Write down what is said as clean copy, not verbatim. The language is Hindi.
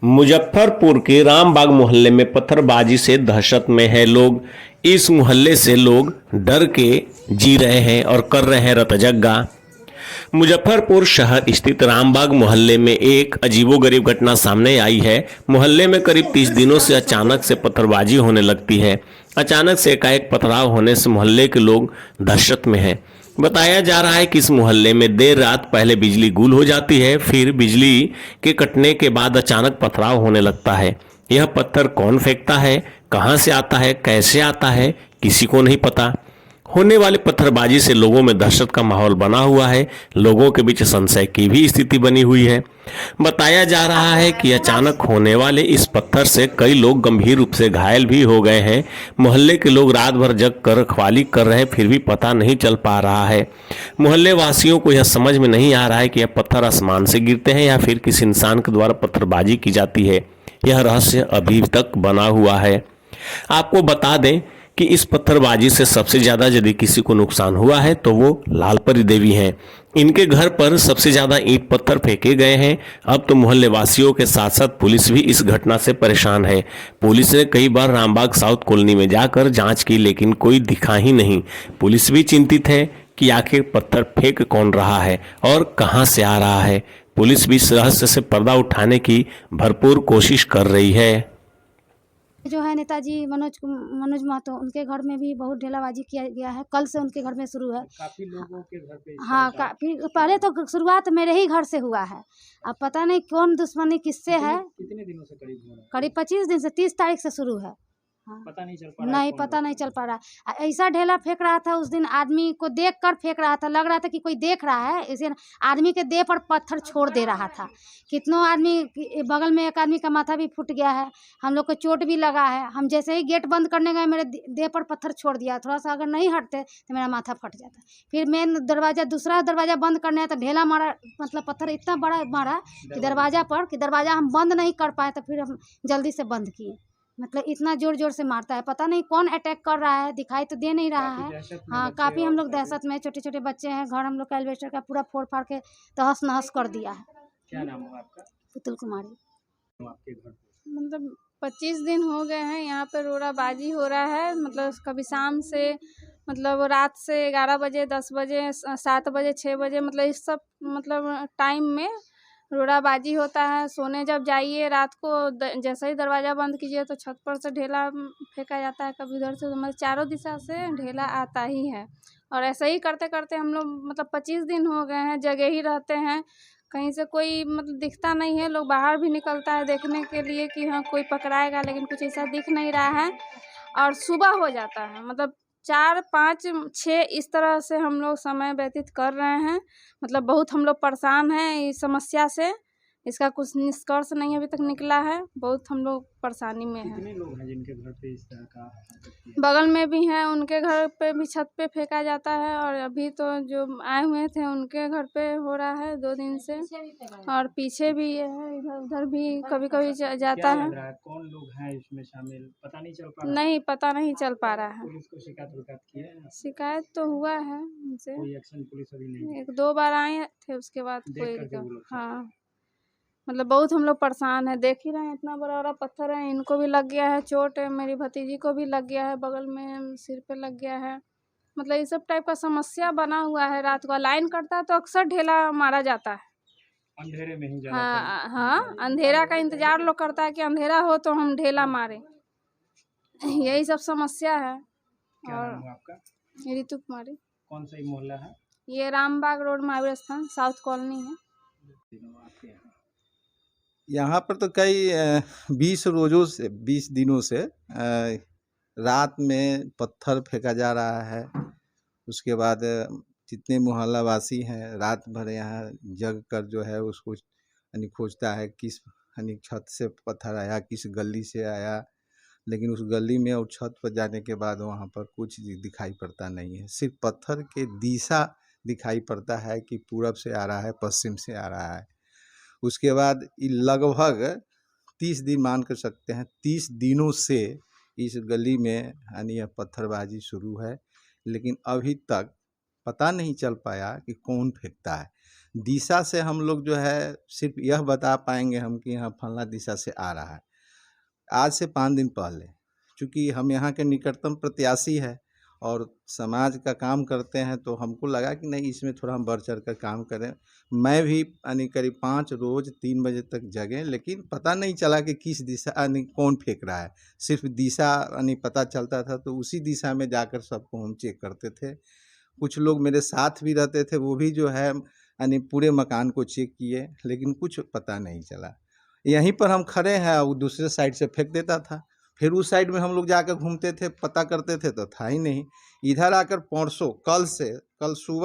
मुजफ्फरपुर के रामबाग मोहल्ले में पत्थरबाजी से दहशत में है लोग। इस मोहल्ले से लोग डर के जी रहे हैं और कर रहे हैं रतजग्गा। मुजफ्फरपुर शहर स्थित रामबाग मोहल्ले में एक अजीबोगरीब घटना सामने आई है। मोहल्ले में करीब 30 दिनों से अचानक से पत्थरबाजी होने लगती है। अचानक से एकाएक पथराव होने से मोहल्ले के लोग दहशत में हैं। बताया जा रहा है कि इस मोहल्ले में देर रात पहले बिजली गुल हो जाती है, फिर बिजली के कटने के बाद अचानक पथराव होने लगता है। यह पत्थर कौन फेंकता है, कहां से आता है, कैसे आता है, किसी को नहीं पता। होने वाले पत्थरबाजी से लोगों में दहशत का माहौल बना हुआ है। लोगों के बीच संशय की भी स्थिति बनी हुई है। बताया जा रहा है कि अचानक होने वाले इस पत्थर से कई लोग गंभीर रूप से घायल भी हो गए हैं। मोहल्ले के लोग रात भर जग कर रखवाली कर रहे हैं, फिर भी पता नहीं चल पा रहा है। मोहल्ले वासियों को यह समझ में नहीं आ रहा है कि यह पत्थर आसमान से गिरते हैं या फिर किसी इंसान के द्वारा पत्थरबाजी की जाती है। यह रहस्य अभी तक बना हुआ है। आपको बता दें कि इस पत्थरबाजी से सबसे ज़्यादा यदि किसी को नुकसान हुआ है तो वो लालपरी देवी हैं। इनके घर पर सबसे ज़्यादा ईंट पत्थर फेंके गए हैं। अब तो मोहल्ले वासियों के साथ साथ पुलिस भी इस घटना से परेशान है। पुलिस ने कई बार रामबाग साउथ कॉलोनी में जाकर जांच की, लेकिन कोई दिखा ही नहीं। पुलिस भी चिंतित है कि आखिर पत्थर फेंक कौन रहा है और कहां से आ रहा है। पुलिस भी इस रहस्य से पर्दा उठाने की भरपूर कोशिश कर रही है। जो है नेताजी मनोज महतो, उनके घर में भी बहुत ढेलाबाजी किया गया है। कल से उनके घर में शुरू है। काफी लोगों के घर पे हाँ, काफी पहले तो शुरुआत मेरे ही घर से हुआ है। अब पता नहीं कौन दुश्मनी किससे है। कितने दिनों से करीब हो रहा है? करीब 25 दिन से, 30 तारीख से शुरू है। हाँ। पता नहीं चल पा रहा है नहीं, कौन पता लोग नहीं चल पा रहा है। ऐसा ढेला फेंक रहा था उस दिन, आदमी को देख कर फेंक रहा था। लग रहा था कि कोई देख रहा है, इसे आदमी के देह पर पत्थर छोड़ दे रहा था। कितनों आदमी, बगल में एक आदमी का माथा भी फूट गया है। हम लोग को चोट भी लगा है। हम जैसे ही गेट बंद करने गए, मेरे देह पर पत्थर छोड़ दिया। थोड़ा सा अगर नहीं हटते तो मेरा माथा फट जाता। फिर मेन दरवाज़ा, दूसरा दरवाज़ा बंद करने आया तो ढेला मारा, मतलब पत्थर इतना बड़ा मारा कि दरवाज़ा पर, कि दरवाज़ा हम बंद नहीं कर पाए। तो फिर हम जल्दी से बंद किए। मतलब इतना जोर जोर से मारता है। पता नहीं कौन अटैक कर रहा है, दिखाई तो दे नहीं रहा है। हाँ, काफ़ी हम लोग दहशत में। छोटे छोटे बच्चे हैं। घर हम लोग का एल्वेस्टर का पूरा फोड़ फाड़ के तहस नहस कर दिया है। क्या नाम हुआ आपका? पुतुल कुमारी। आपके घर पे मतलब 25 दिन हो गए हैं यहाँ पे रोड़ाबाजी हो रहा है। मतलब कभी शाम से, मतलब रात से 11 बजे, 10 बजे, 7 बजे, 6 बजे, मतलब इस सब मतलब टाइम में रोड़ाबाजी होता है। सोने जब जाइए रात को, जैसे ही दरवाज़ा बंद कीजिए तो छत पर से ढेला फेंका जाता है। कभी उधर से, मतलब चारों दिशा से ढेला आता ही है। और ऐसे ही करते करते हम लोग, मतलब 25 दिन हो गए हैं, जगह ही रहते हैं। कहीं से कोई मतलब दिखता नहीं है। लोग बाहर भी निकलता है देखने के लिए कि हाँ कोई पकड़ाएगा, लेकिन कुछ ऐसा दिख नहीं रहा है। और सुबह हो जाता है, मतलब 4, 5, 6 इस तरह से हम लोग समय व्यतीत कर रहे हैं। मतलब बहुत हम लोग परेशान हैं इस समस्या से। इसका कुछ निष्कर्ष नहीं अभी तक निकला है। बहुत हम लोग परेशानी में हैं। कितने लोग हैं जिनके घर पे इस तरह का हरकत किया? बगल में भी हैं, उनके घर पे भी छत पे फेंका जाता है। और अभी तो जो आए हुए थे उनके घर पे हो रहा है 2 दिन से। और पीछे भी ये है, इधर उधर भी कभी कभी जाता क्या है। लग रहा है कौन लोग हैं इसमें शामिल? पता नहीं चल पा रहा? नहीं, पता नहीं चल पा रहा है। पुलिस को शिकायत किया है? शिकायत तो हुआ है उनसे, कोई एक्शन पुलिस अभी नहीं 1-2 बार आए थे, उसके बाद देख कोई करके वो लोग हाँ। मतलब बहुत हम लोग परेशान हैं। देख ही रहे हैं इतना बड़ा बड़ा पत्थर है। इनको भी लग गया है चोट, मेरी भतीजी को भी लग गया है, बगल में सिर पे लग गया है। मतलब ये सब टाइप का समस्या बना हुआ है। रात को लाइन कटता है तो अक्सर ढेला मारा जाता है। अंधेरे में ही ज्यादा हाँ हाँ, अंधेरा का इंतजार लोग करता है कि अंधेरा हो तो हम ढेला मारें। यही सब समस्या है। क्या और नाम हुआ आपका? ऋतु कुमारी। कौन सा ये मोहल्ला है? ये रामबाग रोड, महावीर स्थान, साउथ कॉलोनी है। आपके यहाँ यहाँ पर तो कई 20 दिनों से रात में पत्थर फेंका जा रहा है। उसके बाद जितने मोहल्ला वासी हैं रात भर यहाँ जग कर जो है उसको यानी खोजता है किस यानी छत से पत्थर आया, किस गली से आया। लेकिन उस गली में और छत पर जाने के बाद वहाँ पर कुछ दिखाई पड़ता नहीं है। सिर्फ पत्थर के दिशा दिखाई पड़ता है कि पूरब से आ रहा है, पश्चिम से आ रहा है। उसके बाद लगभग 30 दिन मान कर सकते हैं, 30 दिनों से इस गली में यानी यह पत्थरबाजी शुरू है। लेकिन अभी तक पता नहीं चल पाया कि कौन फेंकता है। दिशा से हम लोग जो है सिर्फ यह बता पाएंगे हम कि यहाँ फलना दिशा से आ रहा है। आज से 5 दिन पहले, चूँकि हम यहाँ के निकटतम प्रत्याशी है और समाज का काम करते हैं, तो हमको लगा कि नहीं, इसमें थोड़ा हम बढ़ चढ़ कर काम करें। मैं भी यानी करीब 5 रोज़ 3 बजे तक जगे, लेकिन पता नहीं चला कि किस दिशा यानी कौन फेंक रहा है। सिर्फ दिशा यानी पता चलता था, तो उसी दिशा में जाकर सबको हम चेक करते थे। कुछ लोग मेरे साथ भी रहते थे, वो भी जो है यानी पूरे मकान को चेक किए, लेकिन कुछ पता नहीं चला। यहीं पर हम खड़े हैं, वो दूसरे साइड से फेंक देता था। फिर उस साइड में हम लोग जाकर घूमते थे, पता करते थे, तो था ही नहीं। इधर आकर परसों कल सुबह